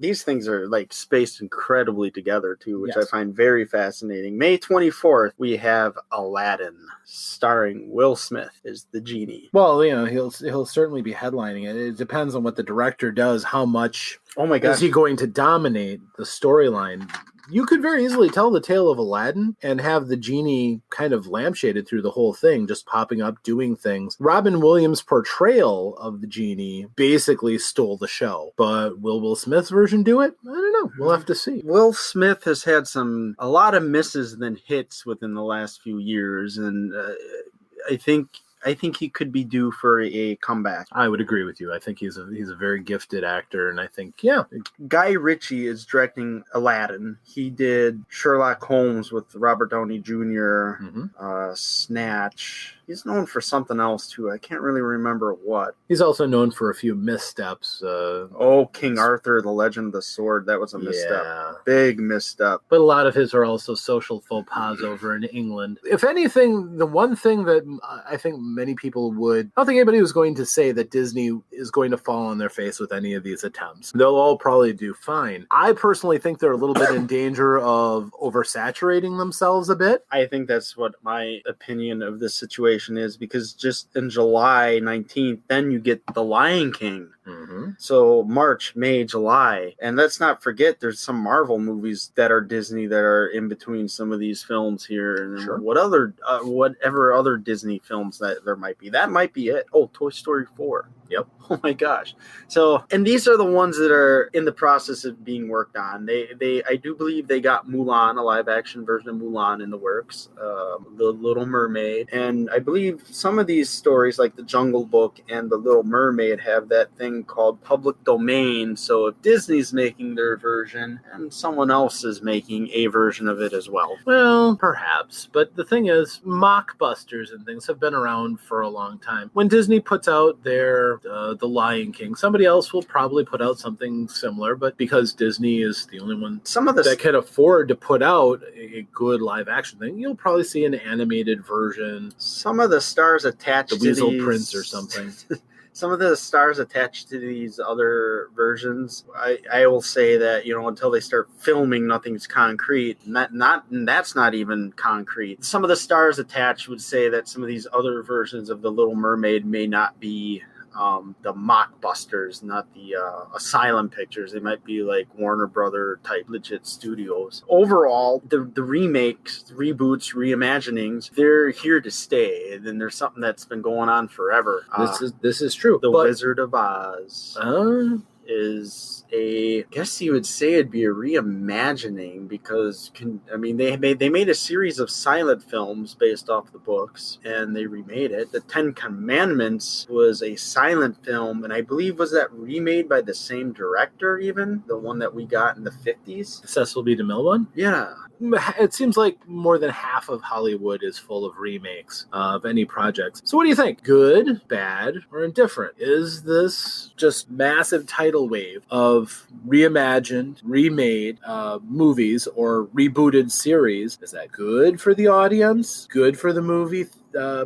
These things are like spaced incredibly together too, which I find very fascinating. May 24th, we have Aladdin, starring Will Smith as the genie. Well, he'll certainly be headlining it. It depends on what the director does, how much is he going to dominate the storyline. You could very easily tell the tale of Aladdin and have the genie kind of lampshaded through the whole thing, just popping up, doing things. Robin Williams' portrayal of the genie basically stole the show. But will Will Smith's version do it? I don't know. We'll have to see. Will Smith has had a lot of misses than hits within the last few years, and I think he could be due for a comeback. I would agree with you. I think he's a very gifted actor, and I think, Guy Ritchie is directing Aladdin. He did Sherlock Holmes with Robert Downey Jr., Snatch. He's known for something else, too. I can't really remember what. He's also known for a few missteps. King Arthur, The Legend of the Sword. That was a misstep. Yeah. Big misstep. But a lot of his are also social faux pas over in England. If anything, the one thing that I think many people I don't think anybody was going to say that Disney is going to fall on their face with any of these attempts. They'll all probably do fine. I personally think they're a little bit in danger of oversaturating themselves a bit. I think that's what my opinion of this situation is, because just in July 19th, then you get The Lion King. So March, May, July. And let's not forget there's some Marvel movies that are Disney that are in between some of these films here. And whatever other Disney films that there might be. That might be it. Oh, Toy Story 4. Yep. Oh my gosh. So, and these are the ones that are in the process of being worked on. I do believe they got Mulan, a live action version of Mulan in the works, The Little Mermaid. And I believe some of these stories like The Jungle Book and The Little Mermaid have that thing called public domain. So if Disney's making their version, and someone else is making a version of it as well. Well, perhaps. But the thing is, mockbusters and things have been around for a long time. When Disney puts out their The Lion King, somebody else will probably put out something similar, but because Disney is the only one that can afford to put out a good live action thing, you'll probably see an animated version. Some of the stars attached to Weasel Prince or something. Some of the stars attached to these other versions, I will say that, until they start filming, nothing's concrete. And that's not even concrete. Some of the stars attached would say that some of these other versions of The Little Mermaid may not be the mockbusters, not the Asylum Pictures. They might be like Warner Brother type legit studios. Overall, the remakes, reboots, reimaginings, they're here to stay. And then there's something that's been going on forever. This is true. The Wizard of Oz. is I guess you would say it'd be a reimagining, because they made a series of silent films based off the books, and they remade it. The Ten Commandments was a silent film, and I believe was that remade by the same director, even the one that we got in the 50s. Cecil B. DeMille one? Yeah. It seems like more than half of Hollywood is full of remakes of any projects. So what do you think? Good, bad, or indifferent? Is this just massive tidal wave of reimagined, remade movies or rebooted series? Is that good for the audience? Good for the movie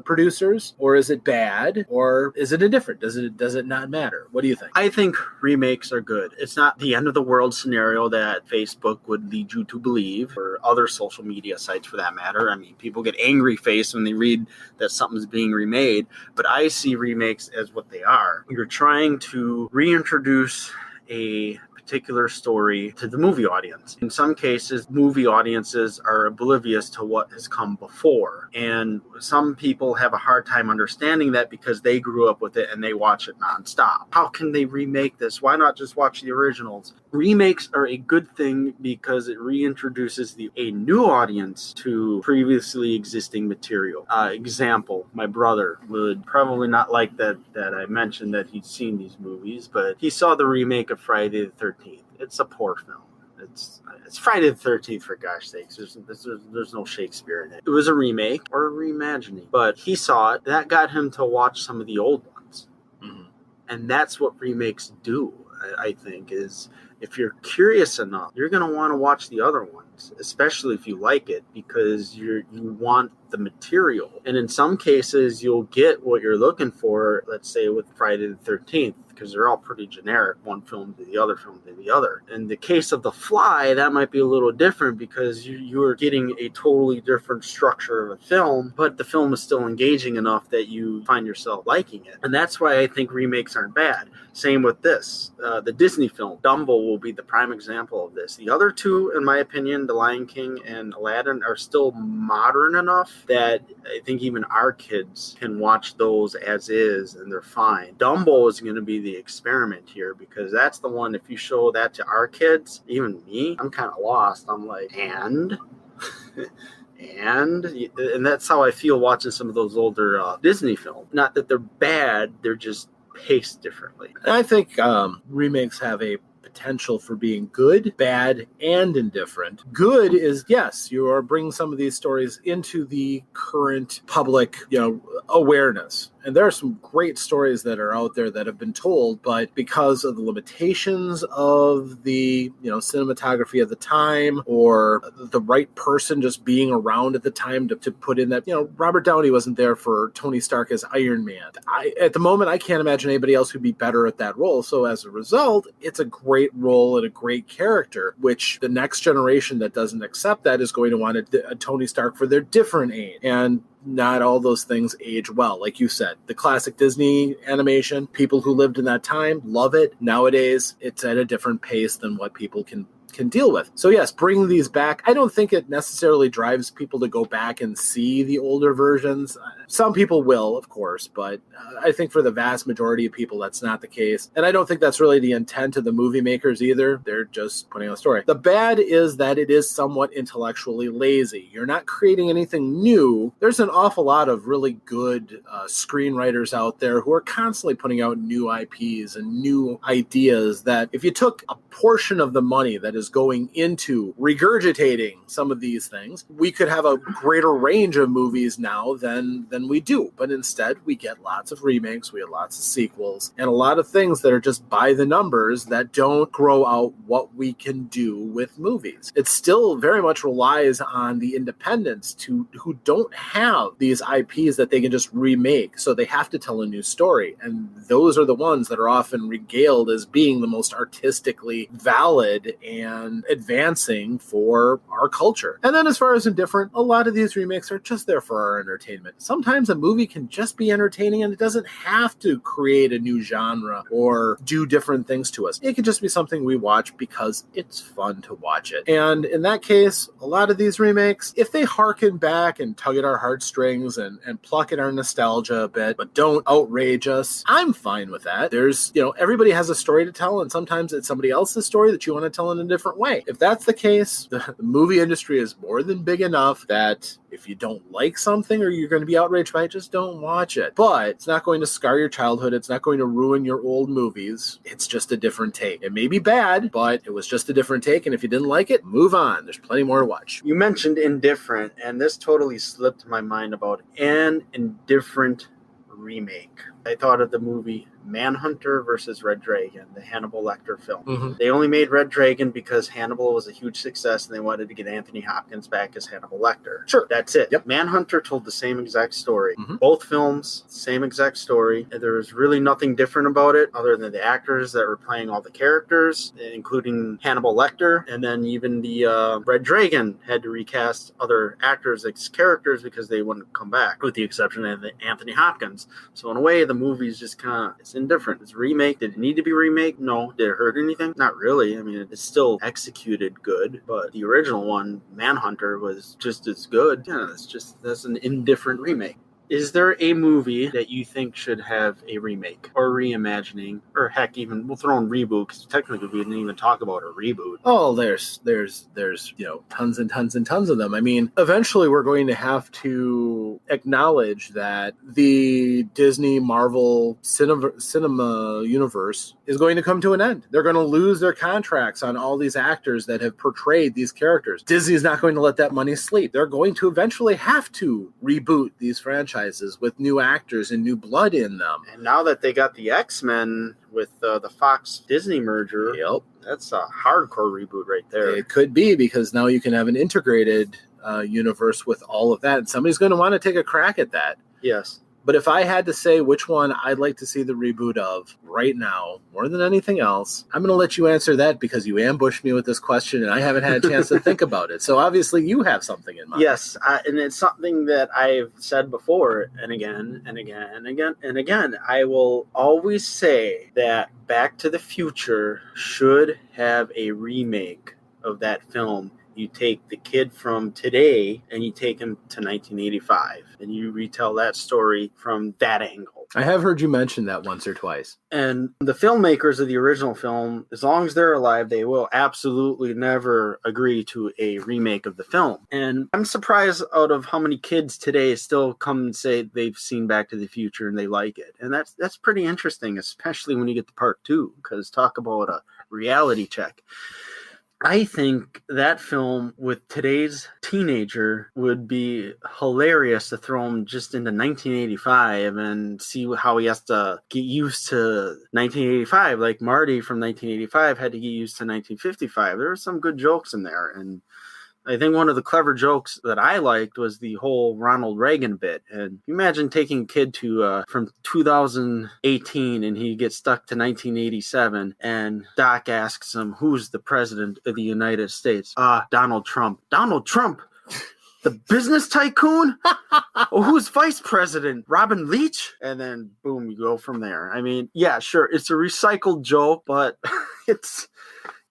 producers? Or is it bad? Or is it indifferent? Does it not matter? What do you think? I think remakes are good. It's not the end of the world scenario that Facebook would lead you to believe, or other social media sites for that matter. I mean, people get angry faced when they read that something's being remade, but I see remakes as what they are. You're trying to reintroduce a particular story to the movie audience. In some cases, movie audiences are oblivious to what has come before, and some people have a hard time understanding that because they grew up with it and they watch it nonstop. How can they remake this? Why not just watch the originals? Remakes are a good thing because it reintroduces a new audience to previously existing material. Example, my brother would probably not like that I mentioned that he'd seen these movies, but he saw the remake of Friday the 13th. It's a poor film. It's Friday the 13th, for gosh sakes. There's no Shakespeare in it. It was a remake or a reimagining, but he saw it. That got him to watch some of the old ones. Mm-hmm. And that's what remakes do, I think, is if you're curious enough, you're going to want to watch the other ones, especially if you like it, because you want the material. And in some cases, you'll get what you're looking for, let's say with Friday the 13th, because they're all pretty generic, one film to the other film to the other. In the case of The Fly, that might be a little different because you're getting a totally different structure of a film, but the film is still engaging enough that you find yourself liking it. And that's why I think remakes aren't bad. Same with this. The Disney film, Dumbo, will be the prime example of this. The other two, in my opinion, The Lion King and Aladdin, are still modern enough that I think even our kids can watch those as is and they're fine. Dumbo is going to be the experiment here, because that's the one, if you show that to our kids, even me, I'm kind of lost. I'm like, and that's how I feel watching some of those older Disney films. Not that they're bad, they're just paced differently. And I think remakes have a potential for being good, bad, and indifferent. Good is, yes, you are bringing some of these stories into the current public, awareness. And there are some great stories that are out there that have been told, but because of the limitations of the, cinematography of the time, or the right person just being around at the time to put in that, Robert Downey wasn't there for Tony Stark as Iron Man. At the moment, I can't imagine anybody else who'd be better at that role. So as a result, it's a great role and a great character, which the next generation that doesn't accept that is going to want a Tony Stark for their different age. And not all those things age well. Like you said, the classic Disney animation, people who lived in that time love it. Nowadays, it's at a different pace than what people can deal with. So yes, bringing these back, I don't think it necessarily drives people to go back and see the older versions. Some people will, of course, but I think for the vast majority of people, that's not the case. And I don't think that's really the intent of the movie makers either. They're just putting on a story. The bad is that it is somewhat intellectually lazy. You're not creating anything new. There's an awful lot of really good screenwriters out there who are constantly putting out new IPs and new ideas that if you took a portion of the money that is going into regurgitating some of these things, we could have a greater range of movies now than we do. But instead, we get lots of remakes, we get lots of sequels, and a lot of things that are just by the numbers that don't grow out what we can do with movies. It still very much relies on the independents who don't have these IPs that they can just remake, so they have to tell a new story. And those are the ones that are often regaled as being the most artistically valid and and advancing for our culture. And then as far as indifferent, a lot of these remakes are just there for our entertainment. Sometimes a movie can just be entertaining and it doesn't have to create a new genre or do different things to us. It can just be something we watch because it's fun to watch it. And in that case, a lot of these remakes, if they harken back and tug at our heartstrings and pluck at our nostalgia a bit, but don't outrage us, I'm fine with that. There's, everybody has a story to tell, and sometimes it's somebody else's story that you want to tell in a different way. If that's the case, the movie industry is more than big enough that if you don't like something or you're going to be outraged by it, just don't watch it. But it's not going to scar your childhood. It's not going to ruin your old movies. It's just a different take. It may be bad, but it was just a different take. And if you didn't like it, move on. There's plenty more to watch. You mentioned indifferent, and this totally slipped my mind about an indifferent remake. I thought of the movie Manhunter versus Red Dragon, the Hannibal Lecter film. Mm-hmm. They only made Red Dragon because Hannibal was a huge success and they wanted to get Anthony Hopkins back as Hannibal Lecter. Sure. That's it. Yep. Manhunter told the same exact story. Mm-hmm. Both films, same exact story. There was really nothing different about it other than the actors that were playing all the characters, including Hannibal Lecter. And then even the Red Dragon had to recast other actors as characters because they wouldn't come back, with the exception of Anthony Hopkins. So in a way, the movie's just kind of, it's indifferent. It's a remake. Did it need to be remade? No. Did it hurt anything? Not really. I mean, it's still executed good, but the original one, Manhunter, was just as good. Yeah, that's an indifferent remake. Is there a movie that you think should have a remake or reimagining, or heck, even we'll throw in reboot, because technically we didn't even talk about a reboot? Oh, there's tons and tons and tons of them. I mean, eventually we're going to have to acknowledge that the Disney Marvel cinema universe is going to come to an end. They're going to lose their contracts on all these actors that have portrayed these characters. Disney's not going to let that money sleep. They're going to eventually have to reboot these franchises with new actors and new blood in them. And now that they got the X-Men with the Fox Disney merger, yep, that's a hardcore reboot right there. It could be, because now you can have an integrated universe with all of that, and somebody's going to want to take a crack at that. Yes. But if I had to say which one I'd like to see the reboot of right now, more than anything else, I'm going to let you answer that because you ambushed me with this question and I haven't had a chance to think about it. So obviously you have something in mind. Yes, and it's something that I've said before and again and again and again and again. I will always say that Back to the Future should have a remake of that film. You take the kid from today and you take him to 1985 and you retell that story from that angle. I have heard you mention that once or twice. And the filmmakers of the original film, as long as they're alive, they will absolutely never agree to a remake of the film. And I'm surprised out of how many kids today still come and say they've seen Back to the Future and they like it. And that's pretty interesting, especially when you get to part 2, because talk about a reality check. I think that film with today's teenager would be hilarious to throw him just into 1985 and see how he has to get used to 1985. Like Marty from 1985 had to get used to 1955. There were some good jokes in there. And I think one of the clever jokes that I liked was the whole Ronald Reagan bit. And you imagine taking a kid to from 2018 and he gets stuck to 1987 and Doc asks him, who's the president of the United States? Donald Trump. Donald Trump? The business tycoon? Oh, who's vice president? Robin Leach? And then boom, you go from there. I mean, yeah, sure, it's a recycled joke, but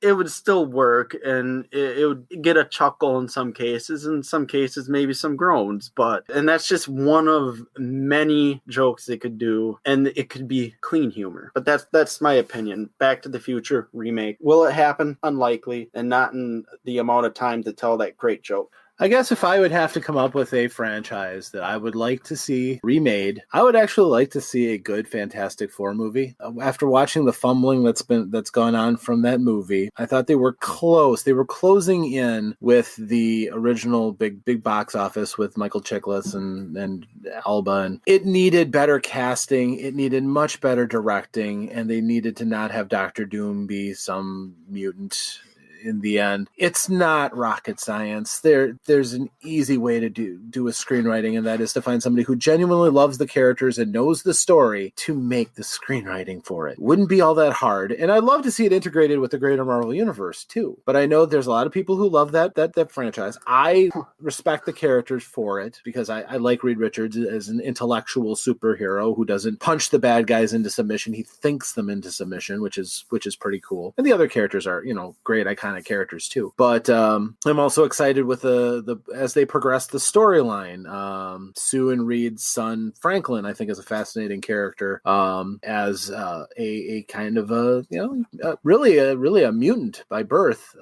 it would still work, and it would get a chuckle in some cases maybe some groans, and that's just one of many jokes they could do, and it could be clean humor. But that's my opinion. Back to the Future remake. Will it happen? Unlikely, and not in the amount of time to tell that great joke. I guess if I would have to come up with a franchise that I would like to see remade, I would actually like to see a good Fantastic Four movie. After watching the fumbling that's gone on from that movie, I thought they were close. They were closing in with the original big box office with Michael Chiklis and Alba, and it needed better casting. It needed much better directing, and they needed to not have Doctor Doom be some mutant in the end. It's not rocket science. There's an easy way to do a screenwriting, and that is to find somebody who genuinely loves the characters and knows the story to make the screenwriting for it. Wouldn't be all that hard. And I'd love to see it integrated with the greater Marvel universe too. But I know there's a lot of people who love that franchise. I respect the characters for it because I like Reed Richards as an intellectual superhero who doesn't punch the bad guys into submission. He thinks them into submission, which is pretty cool. And the other characters are, great iconic characters too. But I'm also excited with the as they progress the storyline. Sue and Reed's son Franklin, I think, is a fascinating character as a kind of really a mutant by birth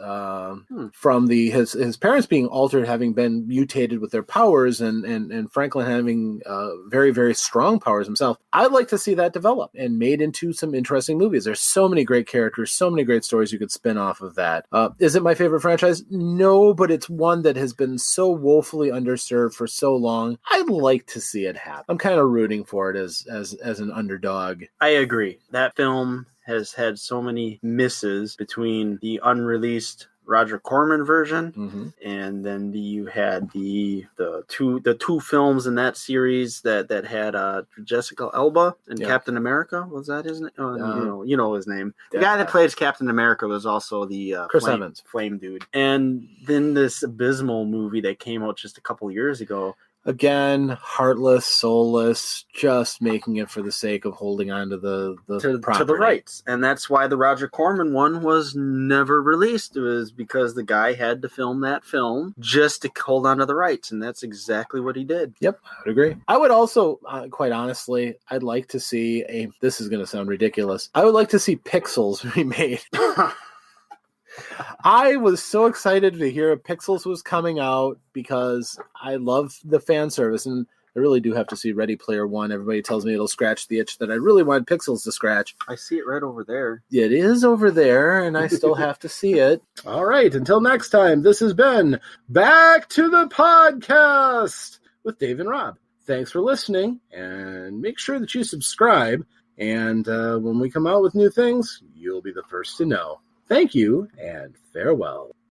from his parents being altered, having been mutated with their powers, and Franklin having very, very strong powers himself. I'd like to see that develop and made into some interesting movies. There's so many great characters, so many great stories you could spin off of that. Is it my favorite franchise? No, but it's one that has been so woefully underserved for so long. I'd like to see it happen. I'm kind of rooting for it as an underdog. I agree. That film has had so many misses between the unreleased Roger Corman version, and then you had the two films in that series that had Jessica Alba and Captain America. Was that his name? You know his name. The guy that plays Captain America was also the Chris Evans, Flame dude. And then this abysmal movie that came out just a couple years ago. Again, heartless, soulless, just making it for the sake of holding on to the rights. And that's why the Roger Corman one was never released. It was because the guy had to film that film just to hold on to the rights. And that's exactly what he did. Yep, I would agree. I would also, quite honestly, I'd like to see this is going to sound ridiculous, I would like to see Pixels remade. I was so excited to hear Pixels was coming out because I love the fan service, and I really do have to see Ready Player One. Everybody tells me it'll scratch the itch that I really want Pixels to scratch. I see it right over there. It is over there, and I still have to see it. All right, until next time, this has been Back to the Podcast with Dave and Rob. Thanks for listening, and make sure that you subscribe, and when we come out with new things, you'll be the first to know. Thank you, and farewell.